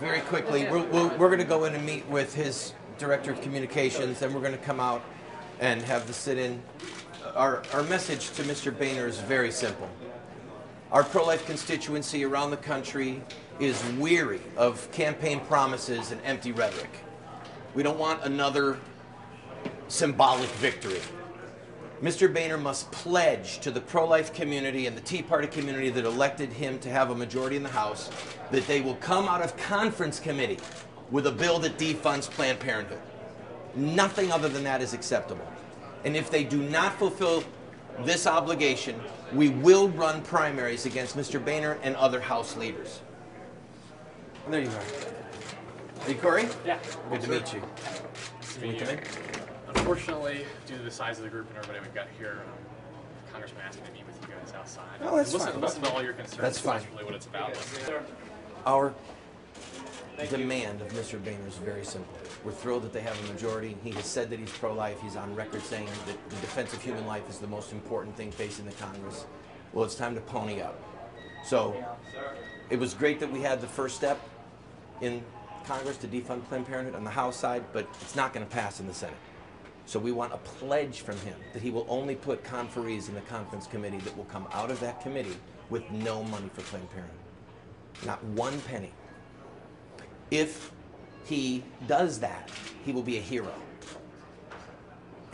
very quickly, we're going to go in and meet with his director of communications, and we're going to come out and have the sit-in. Our message to Mr. Boehner is very simple. Our pro-life constituency around the country is weary of campaign promises and empty rhetoric. We don't want another symbolic victory. Mr. Boehner must pledge to the pro-life community and the Tea Party community that elected him to have a majority in the House that they will come out of conference committee with a bill that defunds Planned Parenthood. Nothing other than that is acceptable. And if they do not fulfill this obligation, we will run primaries against Mr. Boehner and other House leaders. There you are. Are you Corey? Yeah. Good to meet you. Can we come in? Unfortunately, due to the size of the group and everybody we've got here, Congressman asked me to meet with you guys outside. Oh, that's fine. Listen to all your concerns. That's fine. That's really what it's about. Our demand of Mr. Boehner is very simple. We're thrilled that they have a majority. He has said that he's pro-life. He's on record saying that the defense of human life is the most important thing facing the Congress. Well, it's time to pony up. So it was great that we had the first step in Congress to defund Planned Parenthood on the House side, but it's not going to pass in the Senate. So we want a pledge from him that he will only put conferees in the conference committee that will come out of that committee with no money for Planned Parenthood. Not one penny. If he does that, he will be a hero.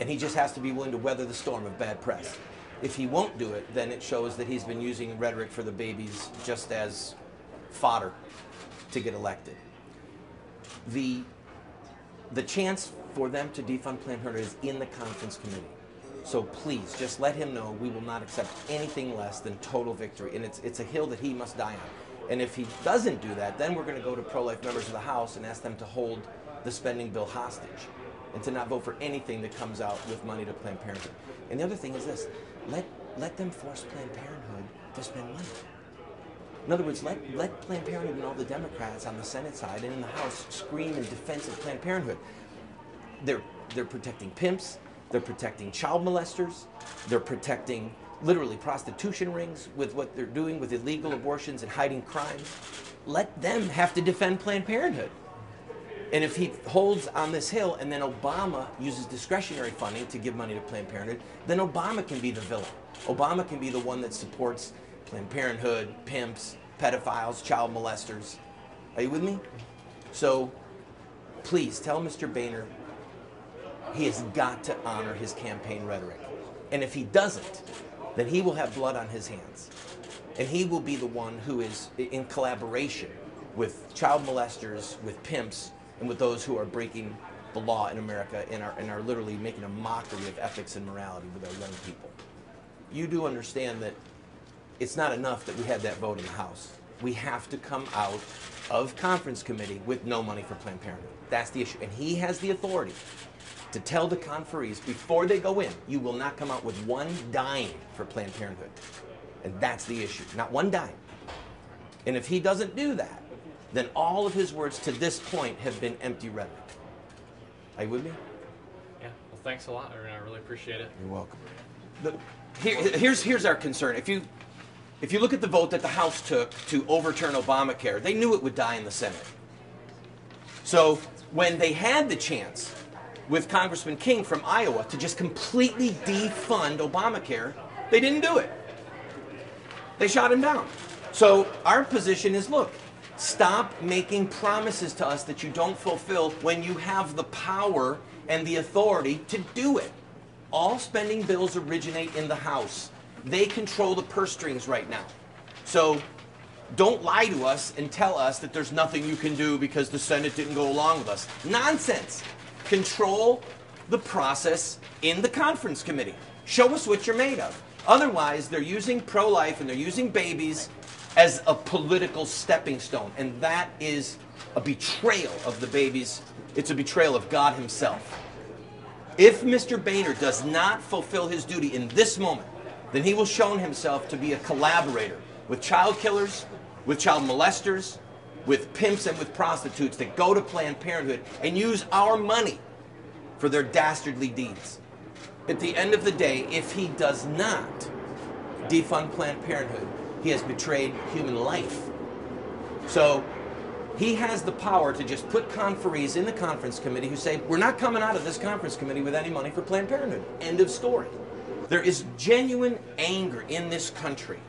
And he just has to be willing to weather the storm of bad press. If he won't do it, then it shows that he's been using rhetoric for the babies just as fodder to get elected. The chance for them to defund Planned Parenthood is in the conference committee. So please, just let him know we will not accept anything less than total victory. And it's a hill that he must die on. And if he doesn't do that, then we're going to go to pro-life members of the House and ask them to hold the spending bill hostage and to not vote for anything that comes out with money to Planned Parenthood. And the other thing is this, let them force Planned Parenthood to spend money. In other words, let Planned Parenthood and all the Democrats on the Senate side and in the House scream in defense of Planned Parenthood. They're protecting pimps, they're protecting child molesters, they're protecting literally prostitution rings with what they're doing with illegal abortions and hiding crimes. Let them have to defend Planned Parenthood. And if he holds on this hill and then Obama uses discretionary funding to give money to Planned Parenthood, then Obama can be the villain. Obama can be the one that supports Planned Parenthood, pimps, pedophiles, child molesters. Are you with me? So please tell Mr. Boehner he has got to honor his campaign rhetoric. And if he doesn't, then he will have blood on his hands. And he will be the one who is in collaboration with child molesters, with pimps, and with those who are breaking the law in America and are literally making a mockery of ethics and morality with our young people. You do understand that it's not enough that we had that vote in the House. We have to come out of conference committee with no money for Planned Parenthood. That's the issue. And he has the authority to tell the conferees before they go in, you will not come out with one dime for Planned Parenthood. And that's the issue, not one dime. And if he doesn't do that, then all of his words to this point have been empty rhetoric. Are you with me? Yeah, well thanks a lot, I really appreciate it. You're welcome. Here's our concern. If you look at the vote that the House took to overturn Obamacare, they knew it would die in the Senate. So when they had the chance with Congressman King from Iowa to just completely defund Obamacare, they didn't do it. They shot him down. So our position is, look, stop making promises to us that you don't fulfill when you have the power and the authority to do it. All spending bills originate in the House. They control the purse strings right now. So don't lie to us and tell us that there's nothing you can do because the Senate didn't go along with us. Nonsense. Control the process in the conference committee. Show us what you're made of. Otherwise, they're using pro-life and they're using babies as a political stepping stone. And that is a betrayal of the babies. It's a betrayal of God himself. If Mr. Boehner does not fulfill his duty in this moment, then he will show himself to be a collaborator with child killers, with child molesters, with pimps and with prostitutes that go to Planned Parenthood and use our money for their dastardly deeds. At the end of the day, if he does not defund Planned Parenthood, he has betrayed human life. So He has the power to just put conferees in the conference committee who say, we're not coming out of this conference committee with any money for Planned Parenthood. End of story. There is genuine anger in this country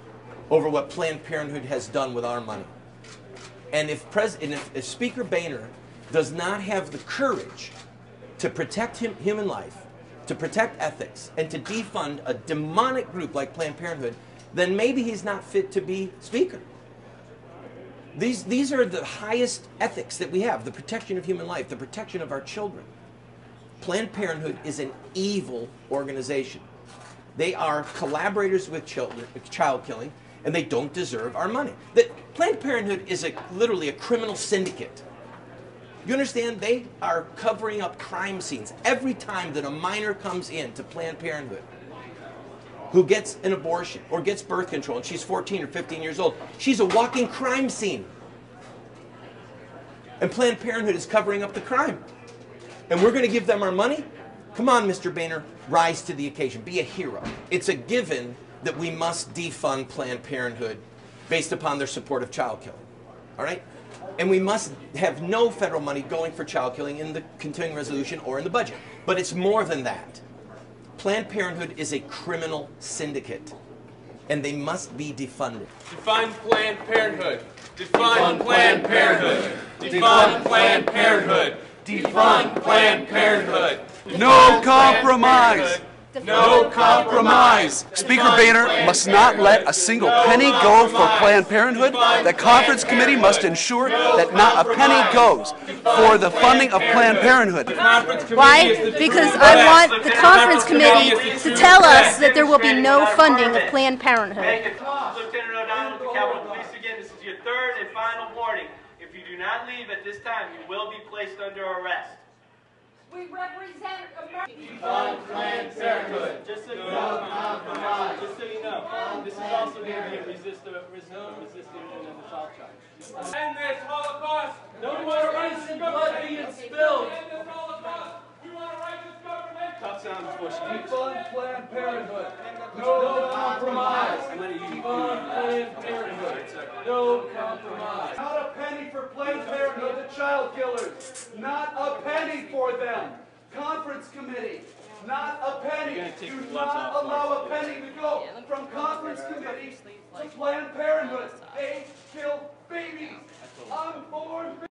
over what Planned Parenthood has done with our money. And if Speaker Boehner does not have the courage to protect human life, to protect ethics, and to defund a demonic group like Planned Parenthood, then maybe he's not fit to be Speaker. These are the highest ethics that we have, the protection of human life, the protection of our children. Planned Parenthood is an evil organization. They are collaborators with child killing, and they don't deserve our money. Planned Parenthood is literally a criminal syndicate. You understand? They are covering up crime scenes. Every time that a minor comes in to Planned Parenthood who gets an abortion or gets birth control, and she's 14 or 15 years old, she's a walking crime scene. And Planned Parenthood is covering up the crime. And we're going to give them our money? Come on, Mr. Boehner, rise to the occasion. Be a hero. It's a given that we must defund Planned Parenthood based upon their support of child killing. All right? And we must have no federal money going for child killing in the continuing resolution or in the budget. But it's more than that. Planned Parenthood is a criminal syndicate, and they must be defunded. Defund Planned Parenthood. Defund Planned Parenthood. Defund Planned Parenthood. Defund Planned Parenthood. No compromise. No compromise. Speaker Boehner must not let a single penny go for Planned Parenthood. The conference committee must ensure that not a penny goes for the funding of Planned Parenthood. Why? Because I want the conference committee to tell us that there will be no funding of Planned Parenthood. Lieutenant O'Donnell with the Capitol Police again. This is your third and final warning. If you do not leave at this time, you will be placed under arrest. We represent America. Defund Planned Parenthood. Just so you know, this is also going to be a resisting in the assault charge. End this Holocaust. No more innocent blood being spilled. End this Holocaust. We want a righteous government. Tough sound before she Defund Planned Parenthood. No compromise. Defund Planned Parenthood. No compromise. Not a penny for Planned Parenthood, the child killers. Not a penny for them. Conference committee. Not a penny. Do not allow a penny to go from conference committee to Planned Parenthood. They kill babies. Unborn babies.